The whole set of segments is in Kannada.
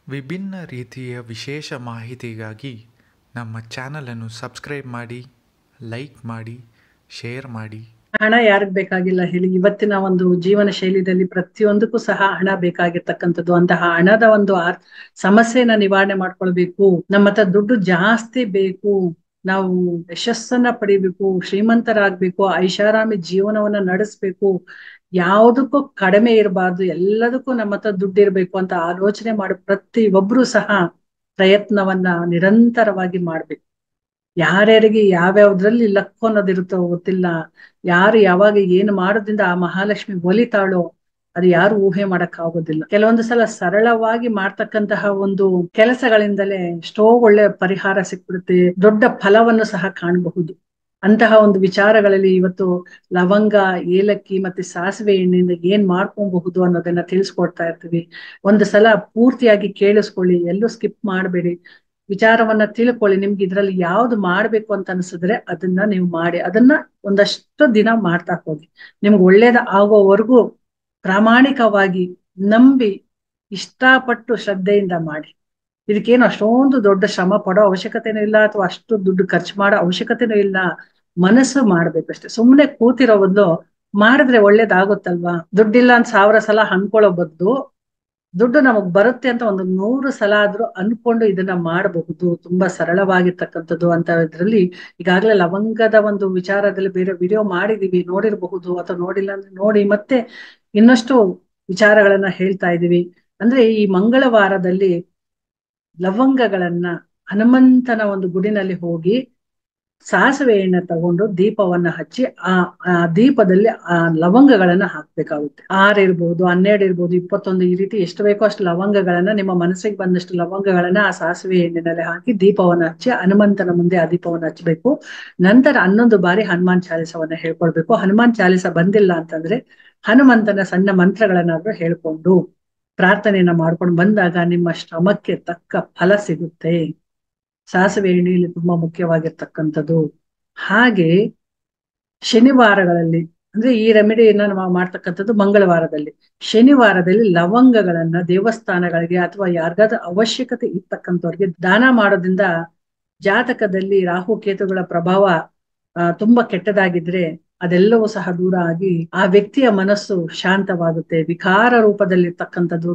ವಿಭಿನ್ನ ರೀತಿಯ ವಿಶೇಷ ಮಾಹಿತಿಗಾಗಿ ನಮ್ಮ ಚಾನಲನ್ನು ಸಬ್ಸ್ಕ್ರೈಬ್ ಮಾಡಿ, ಲೈಕ್ ಮಾಡಿ, ಶೇರ್ ಮಾಡಿ. ಹಣ ಯಾರಿಗ್ ಬೇಕಾಗಿಲ್ಲ ಹೇಳಿ? ಇವತ್ತಿನ ಒಂದು ಜೀವನ ಶೈಲಿಯಲ್ಲಿ ಪ್ರತಿಯೊಂದಕ್ಕೂ ಸಹ ಹಣ ಬೇಕಾಗಿರ್ತಕ್ಕಂಥದ್ದು. ಅಂತಹ ಹಣದ ಒಂದು ಸಮಸ್ಯೆನ ನಿವಾರಣೆ ಮಾಡ್ಕೊಳ್ಬೇಕು. ನಮ್ಮ ಹತ್ರ ದುಡ್ಡು ಜಾಸ್ತಿ ಬೇಕು, ನಾವು ಯಶಸ್ಸನ್ನ ಪಡಿಬೇಕು, ಶ್ರೀಮಂತರಾಗ್ಬೇಕು, ಐಷಾರಾಮಿ ಜೀವನವನ್ನ ನಡೆಸ್ಬೇಕು, ಯಾವುದಕ್ಕೂ ಕಡಿಮೆ ಇರಬಾರ್ದು, ಎಲ್ಲದಕ್ಕೂ ನಮ್ಮ ಹತ್ರ ದುಡ್ಡು ಇರ್ಬೇಕು ಅಂತ ಆಲೋಚನೆ ಮಾಡೋ ಪ್ರತಿ ಒಬ್ರು ಸಹ ಪ್ರಯತ್ನವನ್ನ ನಿರಂತರವಾಗಿ ಮಾಡ್ಬೇಕು. ಯಾರ್ಯಾರಿಗೆ ಯಾವ್ಯಾವ್ದ್ರಲ್ಲಿ ಲಕ್ಕು ಅನ್ನೋದಿರುತ್ತೋ ಗೊತ್ತಿಲ್ಲ. ಯಾರು ಯಾವಾಗ ಏನು ಮಾಡೋದ್ರಿಂದ ಆ ಮಹಾಲಕ್ಷ್ಮಿ ಒಲಿತಾಳೋ ಅದು ಯಾರು ಊಹೆ ಮಾಡಕ್ ಆಗೋದಿಲ್ಲ. ಕೆಲವೊಂದು ಸಲ ಸರಳವಾಗಿ ಮಾಡ್ತಕ್ಕಂತಹ ಒಂದು ಕೆಲಸಗಳಿಂದಲೇ ಎಷ್ಟೋ ಒಳ್ಳೆ ಪರಿಹಾರ ಸಿಕ್ಬಿಡುತ್ತೆ, ದೊಡ್ಡ ಫಲವನ್ನು ಸಹ ಕಾಣಬಹುದು. ಅಂತಹ ಒಂದು ವಿಚಾರಗಳಲ್ಲಿ ಇವತ್ತು ಲವಂಗ, ಏಲಕ್ಕಿ ಮತ್ತೆ ಸಾಸಿವೆ ಎಣ್ಣೆಯಿಂದ ಏನ್ ಮಾಡ್ಕೊಬಹುದು ಅನ್ನೋದನ್ನ ತಿಳಿಸ್ಕೊಡ್ತಾ ಇರ್ತೀವಿ. ಒಂದು ಸಲ ಪೂರ್ತಿಯಾಗಿ ಕೇಳಿಸ್ಕೊಳ್ಳಿ, ಎಲ್ಲೂ ಸ್ಕಿಪ್ ಮಾಡಬೇಡಿ, ವಿಚಾರವನ್ನ ತಿಳ್ಕೊಳ್ಳಿ. ನಿಮ್ಗೆ ಇದ್ರಲ್ಲಿ ಯಾವ್ದು ಮಾಡ್ಬೇಕು ಅಂತ ಅನ್ಸಿದ್ರೆ ಅದನ್ನ ನೀವು ಮಾಡಿ, ಅದನ್ನ ಒಂದಷ್ಟು ದಿನ ಮಾಡ್ತಾ ಹೋಗಿ. ನಿಮ್ಗೆ ಒಳ್ಳೇದ ಆಗೋವರೆಗೂ ಪ್ರಾಮಾಣಿಕವಾಗಿ ನಂಬಿ ಇಷ್ಟಪಟ್ಟು ಶ್ರದ್ಧೆಯಿಂದ ಮಾಡಿ. ಇದಕ್ಕೇನು ಅಷ್ಟೊಂದು ದೊಡ್ಡ ಶ್ರಮ ಪಡೋ ಅವಶ್ಯಕತೆನೂ ಇಲ್ಲ, ಅಥವಾ ಅಷ್ಟು ದುಡ್ಡು ಖರ್ಚು ಮಾಡೋ ಅವಶ್ಯಕತೆನೂ ಇಲ್ಲ. ಮನಸ್ಸು ಮಾಡ್ಬೇಕಷ್ಟೆ. ಸುಮ್ನೆ ಕೂತಿರೋ ಬದಲು ಮಾಡಿದ್ರೆ ಒಳ್ಳೇದಾಗುತ್ತಲ್ವಾ? ದುಡ್ಡಿಲ್ಲ ಅಂತ 1000 ಸಲ ಅನ್ಕೊಳ್ಳೋ ಬದಲು ದುಡ್ಡು ನಮಗ್ ಬರುತ್ತೆ ಅಂತ ಒಂದು 100 ಸಲ ಆದ್ರೂ ಅನ್ಕೊಂಡು ಇದನ್ನ ಮಾಡಬಹುದು. ತುಂಬಾ ಸರಳವಾಗಿರ್ತಕ್ಕಂಥದ್ದು ಅಂತ ಇದ್ರಲ್ಲಿ ಈಗಾಗಲೇ ಲವಂಗದ ಒಂದು ವಿಚಾರದಲ್ಲಿ ಬೇರೆ ವಿಡಿಯೋ ಮಾಡಿದೀವಿ, ನೋಡಿರಬಹುದು. ಅಥವಾ ನೋಡಿಲ್ಲ ಅಂದ್ರೆ ನೋಡಿ, ಮತ್ತೆ ಇನ್ನಷ್ಟು ವಿಚಾರಗಳನ್ನ ಹೇಳ್ತಾ ಇದೀವಿ. ಅಂದ್ರೆ ಈ ಮಂಗಳವಾರದಲ್ಲಿ ಲವಂಗಗಳನ್ನ ಹನುಮಂತನ ಒಂದು ಗುಡಿನಲ್ಲಿ ಹೋಗಿ ಸಾಸಿವೆ ಎಣ್ಣೆ ತಗೊಂಡು ದೀಪವನ್ನ ಹಚ್ಚಿ ಆ ದೀಪದಲ್ಲಿ ಆ ಲವಂಗಗಳನ್ನ ಹಾಕ್ಬೇಕಾಗುತ್ತೆ. 6 ಇರ್ಬೋದು, 12 ಇರ್ಬೋದು, 21, ಈ ರೀತಿ ಎಷ್ಟು ಬೇಕೋ ಅಷ್ಟು ಲವಂಗಗಳನ್ನ, ನಿಮ್ಮ ಮನಸ್ಸಿಗೆ ಬಂದಷ್ಟು ಲವಂಗಗಳನ್ನ ಆ ಸಾಸಿವೆ ಎಣ್ಣೆನಲ್ಲಿ ಹಾಕಿ ದೀಪವನ್ನ ಹಚ್ಚಿ ಹನುಮಂತನ ಮುಂದೆ ಆ ದೀಪವನ್ನ ಹಚ್ಚಬೇಕು. ನಂತರ 11 ಬಾರಿ ಹನುಮಾನ್ ಚಾಲಿಸವನ್ನ ಹೇಳ್ಕೊಳ್ಬೇಕು. ಹನುಮಾನ್ ಚಾಲಿಸ ಬಂದಿಲ್ಲ ಅಂತಂದ್ರೆ ಹನುಮಂತನ ಸಣ್ಣ ಮಂತ್ರಗಳನ್ನಾದ್ರೂ ಹೇಳ್ಕೊಂಡು ಪ್ರಾರ್ಥನೆಯನ್ನ ಮಾಡ್ಕೊಂಡು ಬಂದಾಗ ನಿಮ್ಮ ಶ್ರಮಕ್ಕೆ ತಕ್ಕ ಫಲ ಸಿಗುತ್ತೆ. ಸಾಸಿವೆ ಎಣ್ಣೆಯಲ್ಲಿ ತುಂಬಾ ಮುಖ್ಯವಾಗಿರ್ತಕ್ಕಂಥದ್ದು. ಹಾಗೆ ಶನಿವಾರಗಳಲ್ಲಿ, ಅಂದ್ರೆ ಈ ರೆಮಿಡಿಯನ್ನ ನಾವು ಮಾಡ್ತಕ್ಕಂಥದ್ದು ಮಂಗಳವಾರದಲ್ಲಿ. ಶನಿವಾರದಲ್ಲಿ ಲವಂಗಗಳನ್ನ ದೇವಸ್ಥಾನಗಳಿಗೆ ಅಥವಾ ಯಾರಿಗಾದ್ರೂ ಅವಶ್ಯಕತೆ ಇರ್ತಕ್ಕಂಥವ್ರಿಗೆ ದಾನ ಮಾಡೋದ್ರಿಂದ ಜಾತಕದಲ್ಲಿ ರಾಹು ಕೇತುಗಳ ಪ್ರಭಾವ ತುಂಬಾ ಕೆಟ್ಟದಾಗಿದ್ರೆ ಅದೆಲ್ಲವೂ ಸಹ ದೂರ ಆಗಿ ಆ ವ್ಯಕ್ತಿಯ ಮನಸ್ಸು ಶಾಂತವಾಗುತ್ತೆ. ವಿಕಾರ ರೂಪದಲ್ಲಿರ್ತಕ್ಕಂಥದ್ದು,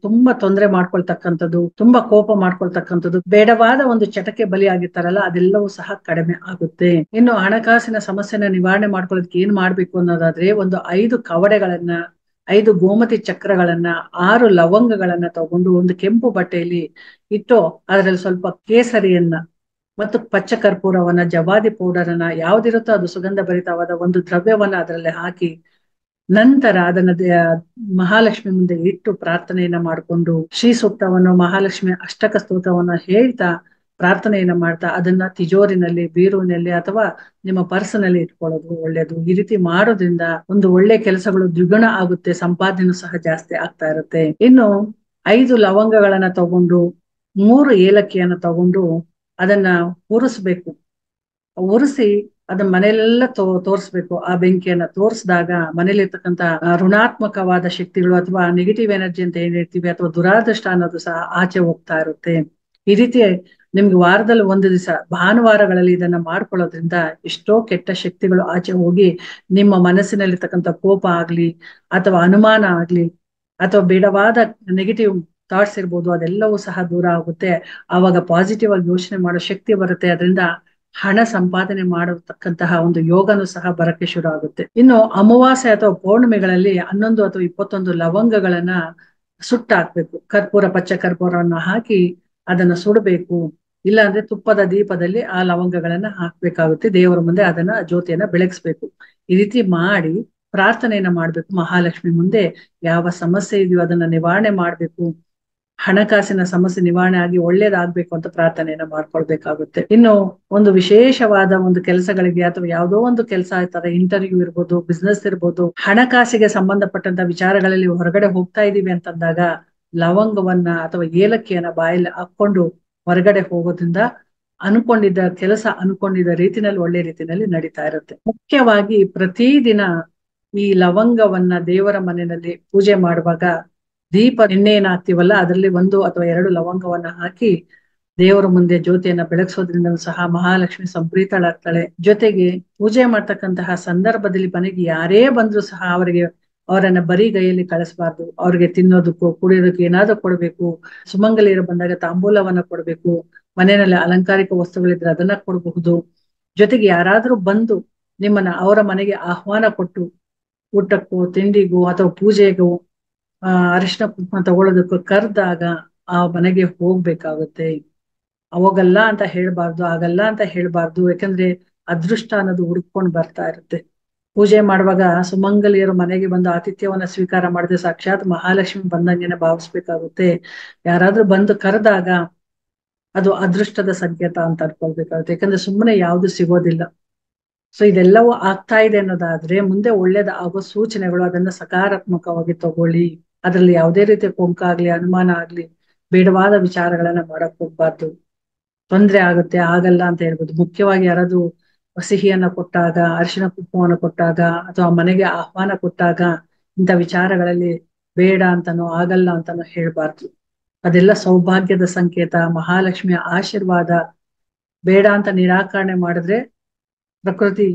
ತುಂಬಾ ತೊಂದರೆ ಮಾಡ್ಕೊಳ್ತಕ್ಕಂಥದ್ದು, ತುಂಬಾ ಕೋಪ ಮಾಡ್ಕೊಳ್ತಕ್ಕಂಥದ್ದು, ಬೇಡವಾದ ಒಂದು ಚಟಕ್ಕೆ ಬಲಿಯಾಗಿರ್ತಾರಲ್ಲ, ಅದೆಲ್ಲವೂ ಸಹ ಕಡಿಮೆ ಆಗುತ್ತೆ. ಇನ್ನು ಹಣಕಾಸಿನ ಸಮಸ್ಯೆನ ನಿವಾರಣೆ ಮಾಡ್ಕೊಳ್ಳೋದಕ್ಕೆ ಏನ್ ಮಾಡ್ಬೇಕು ಅನ್ನೋದಾದ್ರೆ, ಒಂದು 5 ಕವಡೆಗಳನ್ನ, 5 ಗೋಮತಿ ಚಕ್ರಗಳನ್ನ, 6 ಲವಂಗಗಳನ್ನ ತಗೊಂಡು ಒಂದು ಕೆಂಪು ಬಟ್ಟೆಯಲ್ಲಿ ಇಟ್ಟು ಅದರಲ್ಲಿ ಸ್ವಲ್ಪ ಕೇಸರಿಯನ್ನ ಮತ್ತು ಪಚ್ಚ ಕರ್ಪೂರವನ್ನ, ಜವಾದಿ ಪೌಡರ್ ಅನ್ನ, ಯಾವ್ದಿರುತ್ತೋ ಅದು ಸುಗಂಧ ಭರಿತವಾದ ಒಂದು ದ್ರವ್ಯವನ್ನ ಅದರಲ್ಲಿ ಹಾಕಿ, ನಂತರ ಅದನ್ನ ಮಹಾಲಕ್ಷ್ಮಿ ಮುಂದೆ ಇಟ್ಟು ಪ್ರಾರ್ಥನೆಯನ್ನ ಮಾಡಿಕೊಂಡು ಶ್ರೀ ಸೂಕ್ತವನ್ನು, ಮಹಾಲಕ್ಷ್ಮಿ ಅಷ್ಟಕ ಸ್ತೋತ್ರವನ್ನ ಹೇಳ್ತಾ ಪ್ರಾರ್ಥನೆಯನ್ನ ಮಾಡ್ತಾ ಅದನ್ನ ತಿಜೋರಿನಲ್ಲಿ, ಬೀರುವಿನಲ್ಲಿ ಅಥವಾ ನಿಮ್ಮ ಪರ್ಸನಲ್ಲಿ ಇಟ್ಕೊಳ್ಳೋದು ಒಳ್ಳೇದು. ಈ ರೀತಿ ಮಾಡೋದ್ರಿಂದ ಒಂದು ಒಳ್ಳೆ ಕೆಲಸಗಳು ದ್ವಿಗುಣ ಆಗುತ್ತೆ, ಸಂಪಾದನೆ ಸಹ ಜಾಸ್ತಿ ಆಗ್ತಾ ಇರುತ್ತೆ. ಇನ್ನು 5 ಲವಂಗಗಳನ್ನ ತಗೊಂಡು 3 ಏಲಕ್ಕಿಯನ್ನ ತಗೊಂಡು ಅದನ್ನ ಉರಿಸ್ಬೇಕು. ಉರಿಸಿ ಅದನ್ನ ಮನೆಯಲ್ಲೆಲ್ಲ ತೋರಿಸ್ಬೇಕು. ಆ ಬೆಂಕಿಯನ್ನ ತೋರಿಸಿದಾಗ ಮನೇಲಿರ್ತಕ್ಕಂಥ ಋಣಾತ್ಮಕವಾದ ಶಕ್ತಿಗಳು ಅಥವಾ ನೆಗೆಟಿವ್ ಎನರ್ಜಿ ಅಂತ ಏನ್ ಹೇಳ್ತೀವಿ, ಅಥವಾ ದುರಾದೃಷ್ಟ ಅನ್ನೋದು ಸಹ ಆಚೆ ಹೋಗ್ತಾ ಇರುತ್ತೆ. ಈ ರೀತಿ ನಿಮ್ಗೆ ವಾರದಲ್ಲಿ 1 ದಿವಸ ಭಾನುವಾರಗಳಲ್ಲಿ ಇದನ್ನ ಮಾಡ್ಕೊಳ್ಳೋದ್ರಿಂದ ಎಷ್ಟೋ ಕೆಟ್ಟ ಶಕ್ತಿಗಳು ಆಚೆ ಹೋಗಿ ನಿಮ್ಮ ಮನಸ್ಸಿನಲ್ಲಿರ್ತಕ್ಕಂಥ ಕೋಪ ಆಗ್ಲಿ ಅಥವಾ ಅನುಮಾನ ಆಗ್ಲಿ ಅಥವಾ ಬೇಡವಾದ ನೆಗೆಟಿವ್ ಥಾಟ್ಸ್ ಇರ್ಬೋದು, ಅದೆಲ್ಲವೂ ಸಹ ದೂರ ಆಗುತ್ತೆ. ಆವಾಗ ಪಾಸಿಟಿವ್ ಆಗಿ ಯೋಚನೆ ಮಾಡೋ ಶಕ್ತಿ ಬರುತ್ತೆ. ಅದರಿಂದ ಹಣ ಸಂಪಾದನೆ ಮಾಡತಕ್ಕಂತಹ ಒಂದು ಯೋಗನೂ ಸಹ ಬರಕ್ಕೆ ಶುರು ಆಗುತ್ತೆ. ಇನ್ನು ಅಮಾವಾಸ್ಯೆ ಅಥವಾ ಪೌರ್ಣಿಮೆಗಳಲ್ಲಿ 11 ಅಥವಾ 21 ಲವಂಗಗಳನ್ನ ಸುಟ್ಟಾಕ್ಬೇಕು. ಕರ್ಪೂರ, ಪಚ್ಚ ಕರ್ಪೂರವನ್ನ ಹಾಕಿ ಅದನ್ನ ಸುಡಬೇಕು. ಇಲ್ಲ ಅಂದ್ರೆ ತುಪ್ಪದ ದೀಪದಲ್ಲಿ ಆ ಲವಂಗಗಳನ್ನ ಹಾಕ್ಬೇಕಾಗುತ್ತೆ. ದೇವರ ಮುಂದೆ ಅದನ್ನ ಜ್ಯೋತಿಯನ್ನ ಬೆಳಗಿಸ್ಬೇಕು. ಈ ರೀತಿ ಮಾಡಿ ಪ್ರಾರ್ಥನೆಯನ್ನ ಮಾಡ್ಬೇಕು. ಮಹಾಲಕ್ಷ್ಮಿ ಮುಂದೆ ಯಾವ ಸಮಸ್ಯೆ ಇದೆಯೋ ಅದನ್ನ ನಿವಾರಣೆ ಮಾಡ್ಬೇಕು. ಹಣಕಾಸಿನ ಸಮಸ್ಯೆ ನಿವಾರಣೆ ಆಗಿ ಒಳ್ಳೇದಾಗ್ಬೇಕು ಅಂತ ಪ್ರಾರ್ಥನೆಯನ್ನ ಮಾಡ್ಕೊಳ್ಬೇಕಾಗುತ್ತೆ. ಇನ್ನು ಒಂದು ವಿಶೇಷವಾದ ಒಂದು ಕೆಲಸಗಳಿಗೆ ಅಥವಾ ಯಾವುದೋ ಒಂದು ಕೆಲಸ ಆಯ್ತಾರೆ, ಇಂಟರ್ವ್ಯೂ ಇರ್ಬೋದು, ಬಿಸ್ನೆಸ್ ಇರ್ಬೋದು, ಹಣಕಾಸಿಗೆ ಸಂಬಂಧಪಟ್ಟಂತ ವಿಚಾರಗಳಲ್ಲಿ ಹೊರಗಡೆ ಹೋಗ್ತಾ ಇದೀವಿ ಅಂತಂದಾಗ ಲವಂಗವನ್ನ ಅಥವಾ ಏಲಕ್ಕಿಯನ್ನ ಬಾಯಲ್ಲಿ ಹಾಕೊಂಡು ಹೊರಗಡೆ ಹೋಗೋದ್ರಿಂದ ಅನ್ಕೊಂಡಿದ್ದ ಕೆಲಸ ಅನ್ಕೊಂಡಿದ್ದ ರೀತಿನಲ್ಲಿ ಒಳ್ಳೆ ರೀತಿನಲ್ಲಿ ನಡೀತಾ ಇರುತ್ತೆ. ಮುಖ್ಯವಾಗಿ ಪ್ರತಿದಿನ ಈ ಲವಂಗವನ್ನ ದೇವರ ಮನೆಯಲ್ಲಿ ಪೂಜೆ ಮಾಡುವಾಗ ದೀಪ ಎಣ್ಣೆ ಏನ್ ಹಾಕ್ತಿವಲ್ಲ ಅದರಲ್ಲಿ 1 ಅಥವಾ 2 ಲವಂಗವನ್ನ ಹಾಕಿ ದೇವರ ಮುಂದೆ ಜ್ಯೋತಿಯನ್ನ ಬೆಳಗಿಸೋದ್ರಿಂದ ಸಹ ಮಹಾಲಕ್ಷ್ಮಿ ಸಂಪ್ರೀತಳಾಗ್ತಾಳೆ. ಜೊತೆಗೆ ಪೂಜೆ ಮಾಡ್ತಕ್ಕಂತಹ ಸಂದರ್ಭದಲ್ಲಿ ಮನೆಗೆ ಯಾರೇ ಬಂದ್ರು ಸಹ ಅವರನ್ನ ಬರಿಗೈಯಲ್ಲಿ ಕಳಿಸಬಾರ್ದು. ಅವ್ರಿಗೆ ತಿನ್ನೋದಕ್ಕೂ ಕುಡಿಯೋದಕ್ಕೂ ಏನಾದ್ರೂ ಕೊಡ್ಬೇಕು. ಸುಮಂಗಲಿಯರು ಬಂದಾಗ ತಾಂಬೂಲವನ್ನ ಕೊಡ್ಬೇಕು. ಮನೆಯಲ್ಲಿ ಅಲಂಕಾರಿಕ ವಸ್ತುಗಳಿದ್ರೆ ಅದನ್ನ ಕೊಡಬಹುದು. ಜೊತೆಗೆ ಯಾರಾದ್ರೂ ಬಂದು ಅವರ ಮನೆಗೆ ಆಹ್ವಾನ ಕೊಟ್ಟು ಊಟಕ್ಕೂ ತಿಂಡಿಗೂ ಅಥವಾ ಪೂಜೆಗೂ ಅರಿಶಿನ ಕುಂಕುಮ ತಗೊಳ್ಳೋದಕ್ಕೂ ಕರೆದಾಗ ಆ ಮನೆಗೆ ಹೋಗ್ಬೇಕಾಗುತ್ತೆ. ಹೋಗಲ್ಲ ಅಂತ ಹೇಳ್ಬಾರ್ದು, ಆಗಲ್ಲ ಅಂತ ಹೇಳ್ಬಾರ್ದು. ಯಾಕಂದ್ರೆ ಅದೃಷ್ಟ ಅನ್ನೋದು ಹುಡ್ಕೊಂಡು ಬರ್ತಾ ಇರುತ್ತೆ. ಪೂಜೆ ಮಾಡುವಾಗ ಸುಮಂಗಲಿಯರು ಮನೆಗೆ ಬಂದು ಆತಿಥ್ಯವನ್ನ ಸ್ವೀಕಾರ ಮಾಡಿದ್ರೆ ಸಾಕ್ಷಾತ್ ಮಹಾಲಕ್ಷ್ಮಿ ಬಂದಂಗೆನೆ ಭಾವಿಸ್ಬೇಕಾಗುತ್ತೆ. ಯಾರಾದ್ರೂ ಬಂದು ಕರೆದಾಗ ಅದು ಅದೃಷ್ಟದ ಸಂಕೇತ ಅಂತ ಅನ್ಕೊಳ್ಬೇಕಾಗುತ್ತೆ. ಯಾಕಂದ್ರೆ ಸುಮ್ಮನೆ ಯಾವ್ದು ಸಿಗೋದಿಲ್ಲ. ಸೊ ಇದೆಲ್ಲವೂ ಆಗ್ತಾ ಇದೆ ಅನ್ನೋದಾದ್ರೆ ಮುಂದೆ ಒಳ್ಳೇದ ಆಗೋ ಸೂಚನೆಗಳು. ಅದನ್ನ ಸಕಾರಾತ್ಮಕವಾಗಿ ತಗೊಳ್ಳಿ. ಅದ್ರಲ್ಲಿ ಯಾವುದೇ ರೀತಿಯ ಕೊಂಕಾಗ್ಲಿ ಅನುಮಾನ ಆಗ್ಲಿ ಬೇಡವಾದ ವಿಚಾರಗಳನ್ನ ಮಾಡಕ್ ಹೋಗ್ಬಾರ್ದು. ತೊಂದ್ರೆ ಆಗುತ್ತೆ, ಆಗಲ್ಲ ಅಂತ ಹೇಳ್ಬೋದು. ಮುಖ್ಯವಾಗಿ ಯಾರಾದ್ರೂ ಸಿಹಿಯನ್ನ ಕೊಟ್ಟಾಗ, ಅರಿಶಿನ ಕುಂಕುಮವನ್ನು ಕೊಟ್ಟಾಗ ಅಥವಾ ಮನೆಗೆ ಆಹ್ವಾನ ಕೊಟ್ಟಾಗ ಇಂಥ ವಿಚಾರಗಳಲ್ಲಿ ಬೇಡ ಅಂತಾನೋ ಆಗಲ್ಲ ಅಂತಾನೋ ಹೇಳ್ಬಾರ್ದು. ಅದೆಲ್ಲ ಸೌಭಾಗ್ಯದ ಸಂಕೇತ, ಮಹಾಲಕ್ಷ್ಮಿಯ ಆಶೀರ್ವಾದ. ಬೇಡ ಅಂತ ನಿರಾಕರಣೆ ಮಾಡಿದ್ರೆ ಪ್ರಕೃತಿ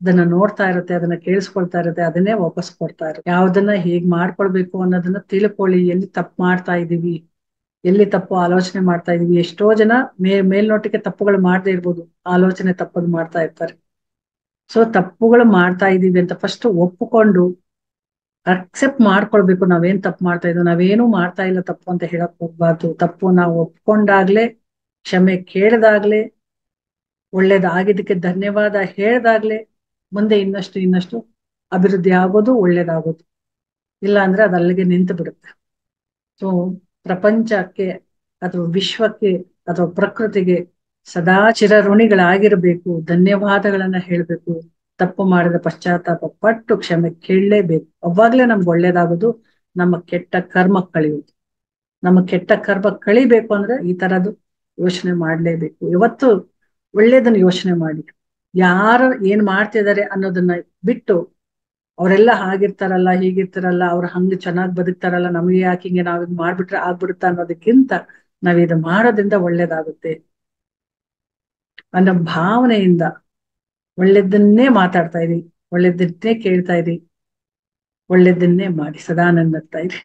ಅದನ್ನ ನೋಡ್ತಾ ಇರುತ್ತೆ, ಅದನ್ನ ಕೇಳಿಸ್ಕೊಳ್ತಾ ಇರುತ್ತೆ, ಅದನ್ನೇ ವಾಪಸ್ ಕೊಡ್ತಾ ಇರುತ್ತೆ. ಯಾವ್ದನ್ನ ಹೇಗ್ ಮಾಡ್ಕೊಳ್ಬೇಕು ಅನ್ನೋದನ್ನ ತಿಳ್ಕೊಳ್ಳಿ. ಎಲ್ಲಿ ತಪ್ಪು ಮಾಡ್ತಾ ಇದೀವಿ, ಎಲ್ಲಿ ತಪ್ಪು ಆಲೋಚನೆ ಮಾಡ್ತಾ ಇದೀವಿ. ಎಷ್ಟೋ ಜನ ಮೇಲ್ನೋಟಕ್ಕೆ ತಪ್ಪುಗಳು ಮಾಡದೇ ಇರ್ಬೋದು, ಆಲೋಚನೆ ತಪ್ಪದು ಮಾಡ್ತಾ ಇರ್ತಾರೆ. ಸೊ ತಪ್ಪುಗಳು ಮಾಡ್ತಾ ಇದೀವಿ ಅಂತ ಫಸ್ಟ್ ಒಪ್ಪಿಕೊಂಡು ಅಕ್ಸೆಪ್ಟ್ ಮಾಡ್ಕೊಳ್ಬೇಕು. ನಾವೇನ್ ತಪ್ಪು ಮಾಡ್ತಾ ಇದ್ವಿ, ನಾವೇನು ಮಾಡ್ತಾ ಇಲ್ಲ ತಪ್ಪು ಅಂತ ಹೇಳಕ್ ಹೋಗ್ಬಾರ್ದು. ತಪ್ಪು ನಾವು ಒಪ್ಕೊಂಡಾಗ್ಲೇ, ಕ್ಷಮೆ ಕೇಳಿದಾಗ್ಲೇ, ಒಳ್ಳೇದಾಗಿದ್ದಕ್ಕೆ ಧನ್ಯವಾದ ಹೇಳ್ದಾಗ್ಲೇ ಮುಂದೆ ಇನ್ನಷ್ಟು ಅಭಿವೃದ್ಧಿ ಆಗೋದು, ಒಳ್ಳೇದಾಗೋದು. ಇಲ್ಲ ಅಂದ್ರೆ ಅದು ಅಲ್ಲಿಗೆ ನಿಂತು ಬಿಡುತ್ತೆ. ಸೊ ಪ್ರಪಂಚಕ್ಕೆ ಅಥವಾ ವಿಶ್ವಕ್ಕೆ ಅಥವಾ ಪ್ರಕೃತಿಗೆ ಸದಾ ಚಿರಋಣಿಗಳಾಗಿರ್ಬೇಕು. ಧನ್ಯವಾದಗಳನ್ನ ಹೇಳ್ಬೇಕು. ತಪ್ಪು ಮಾಡಿದ ಪಶ್ಚಾತ್ತಾಪ ಪಟ್ಟು ಕ್ಷಮೆ ಕೇಳಲೇಬೇಕು. ಅವಾಗ್ಲೇ ನಮ್ಗೆ ಒಳ್ಳೇದಾಗೋದು. ನಮ್ಮ ಕೆಟ್ಟ ಕರ್ಮ ಕಳಿಯುವುದು. ನಮ್ಮ ಕೆಟ್ಟ ಕರ್ಮ ಕಳಿಬೇಕು ಅಂದ್ರೆ ಈ ತರದ್ದು ಯೋಚನೆ ಮಾಡ್ಲೇಬೇಕು. ಇವತ್ತು ಒಳ್ಳೇದನ್ನ ಯೋಚನೆ ಮಾಡಿ. ಯಾರು ಏನ್ ಮಾಡ್ತಿದ್ದಾರೆ ಅನ್ನೋದನ್ನ ಬಿಟ್ಟು ಅವರೆಲ್ಲ ಹಾಗಿರ್ತಾರಲ್ಲ, ಹೀಗಿರ್ತಾರಲ್ಲ, ಅವ್ರು ಹಂಗ ಚೆನ್ನಾಗ್ ಬದುಕ್ತಾರಲ್ಲ, ನಮ್ಗೆ ಯಾಕೆ ಹಿಂಗೆ ನಾವ್ ಹಿಂಗ್ ಮಾಡ್ಬಿಟ್ರೆ ಆಗ್ಬಿಡುತ್ತಾ ಅನ್ನೋದಕ್ಕಿಂತ ನಾವ್ ಇದು ಮಾಡೋದ್ರಿಂದ ಒಳ್ಳೇದಾಗುತ್ತೆ ಅನ್ನೋ ಭಾವನೆಯಿಂದ ಒಳ್ಳೇದನ್ನೇ ಮಾತಾಡ್ತಾ ಇರಿ, ಒಳ್ಳೇದನ್ನೇ ಕೇಳ್ತಾ ಇರಿ, ಒಳ್ಳೇದನ್ನೇ ಮಾಡಿ ಸದಾ ನಗ್ತಾ ಇರಿ.